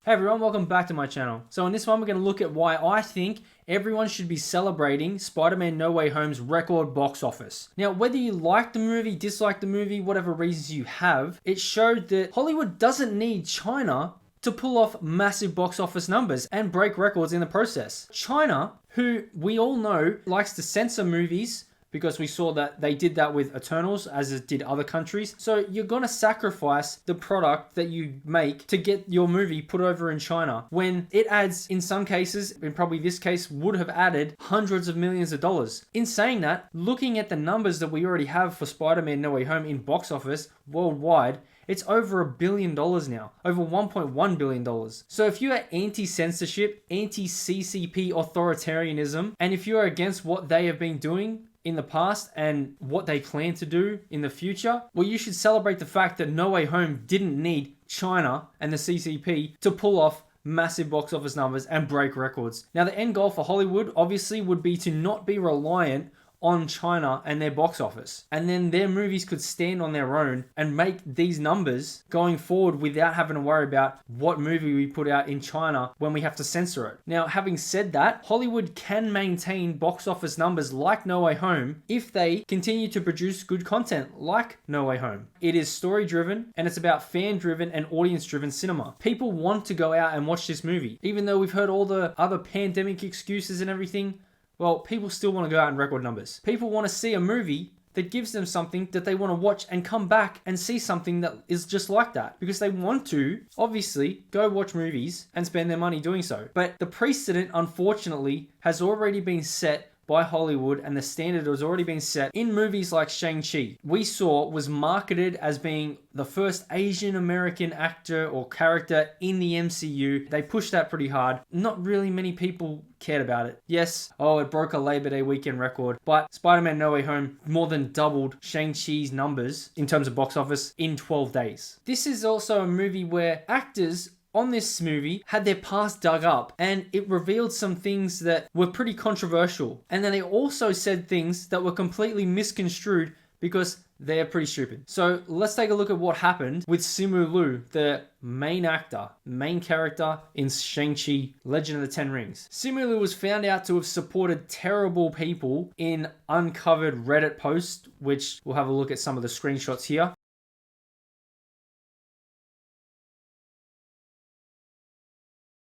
Hey everyone, welcome back to my channel. So in this one, we're going to look at why I think everyone should be celebrating Spider-Man No Way Home's record box office. Now, whether you like the movie, dislike the movie, whatever reasons you have, it showed that Hollywood doesn't need China to pull off massive box office numbers and break records in the process. China, who we all know likes to censor movies, because we saw that they did that with Eternals, as it did other countries. So you're going to sacrifice the product that you make to get your movie put over in China, when it adds, in some cases, in probably this case, would have added hundreds of millions of dollars. In saying that, looking at the numbers that we already have for Spider-Man No Way Home in box office worldwide, it's over $1 billion now, over $1.1 billion. So if you are anti-censorship, anti-CCP authoritarianism, and if you are against what they have been doing in the past and what they plan to do in the future, well, you should celebrate the fact that No Way Home didn't need China and the CCP to pull off massive box office numbers and break records. Now, the end goal for Hollywood obviously would be to not be reliant on China and their box office, and then their movies could stand on their own and make these numbers going forward without having to worry about what movie we put out in China when we have to censor it. Now, having said that, Hollywood can maintain box office numbers like No Way Home if they continue to produce good content like No Way Home. It is story driven, and it's about fan driven and audience driven cinema. People want to go out and watch this movie, even though we've heard all the other pandemic excuses and everything. Well, people still want to go out in record numbers. People want to see a movie that gives them something that they want to watch and come back and see something that is just like that. Because they want to, obviously, go watch movies and spend their money doing so. But the precedent, unfortunately, has already been set by Hollywood, and the standard has already been set in movies like Shang-Chi. We saw was marketed as being the first Asian American actor or character in the MCU. They pushed that pretty hard. Not really many people cared about it. Yes, it broke a Labor Day weekend record, but Spider-Man No Way Home more than doubled Shang-Chi's numbers in terms of box office in 12 days. This is also a movie where actors on this movie had their past dug up, and it revealed some things that were pretty controversial. And then they also said things that were completely misconstrued because they're pretty stupid. So let's take a look at what happened with Simu Liu, the main actor, main character in Shang-Chi, Legend of the Ten Rings. Simu Liu was found out to have supported terrible people in uncovered Reddit posts, which we'll have a look at some of the screenshots here.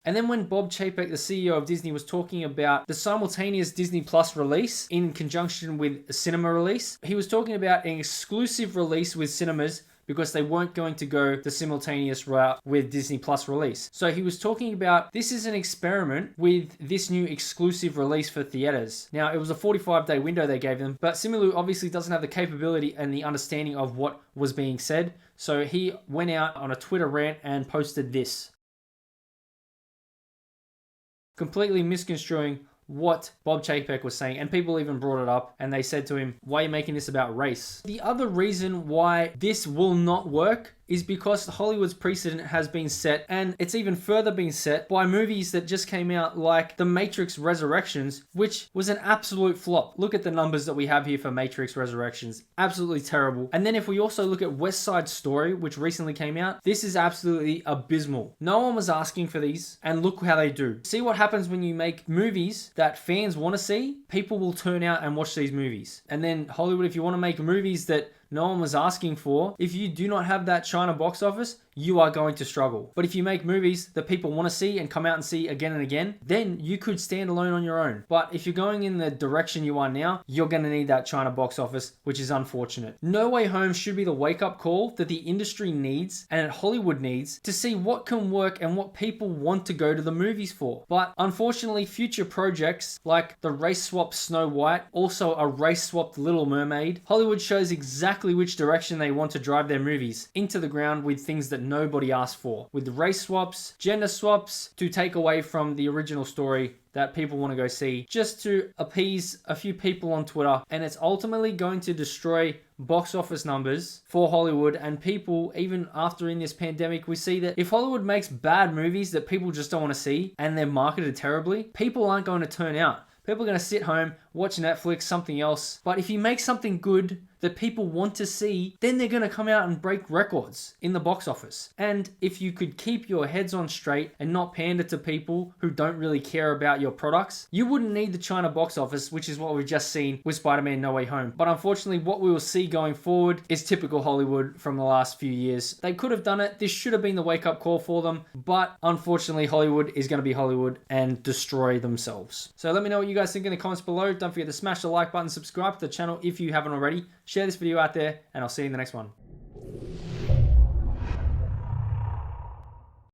And then when Bob Chapek, the CEO of Disney, was talking about the simultaneous Disney Plus release in conjunction with a cinema release, he was talking about an exclusive release with cinemas because they weren't going to go the simultaneous route with Disney Plus release. So he was talking about this is an experiment with this new exclusive release for theaters. Now, it was a 45-day window they gave them, but Simu Liu obviously doesn't have the capability and the understanding of what was being said. So he went out on a Twitter rant and posted this, completely misconstruing what Bob Chapek was saying, and people even brought it up and they said to him, why are you making this about race? The other reason why this will not work is because Hollywood's precedent has been set, and it's even further been set by movies that just came out like The Matrix Resurrections, which was an absolute flop. Look at the numbers that we have here for Matrix Resurrections. Absolutely terrible. And then if we also look at West Side Story, which recently came out, this is absolutely abysmal. No one was asking for these, and look how they do. See what happens when you make movies that fans want to see? People will turn out and watch these movies. And then Hollywood, if you want to make movies that no one was asking for, if you do not have that China box office, you are going to struggle. But if you make movies that people want to see and come out and see again and again, then you could stand alone on your own. But if you're going in the direction you are now, you're going to need that China box office, which is unfortunate. No Way Home should be the wake-up call that the industry needs and Hollywood needs to see what can work and what people want to go to the movies for. But unfortunately, future projects like the race-swapped Snow White, also a race-swapped Little Mermaid, Hollywood shows exactly which direction they want to drive their movies, into the ground with things that nobody asked for, with race swaps, gender swaps, to take away from the original story that people want to go see, just to appease a few people on Twitter. And it's ultimately going to destroy box office numbers for Hollywood and people. Even after in this pandemic, we see that if Hollywood makes bad movies that people just don't want to see and they're marketed terribly, people aren't going to turn out. People are going to sit home, watch Netflix, something else. But if you make something good that people want to see, then they're going to come out and break records in the box office. And if you could keep your heads on straight and not pander to people who don't really care about your products, you wouldn't need the China box office, which is what we've just seen with Spider-Man No Way Home. But unfortunately, what we will see going forward is typical Hollywood from the last few years. They could have done it. This should have been the wake-up call for them. But unfortunately, Hollywood is going to be Hollywood and destroy themselves. So let me know what you guys think in the comments below. Don't forget to smash the like button, subscribe to the channel if you haven't already. Share this video out there, and I'll see you in the next one.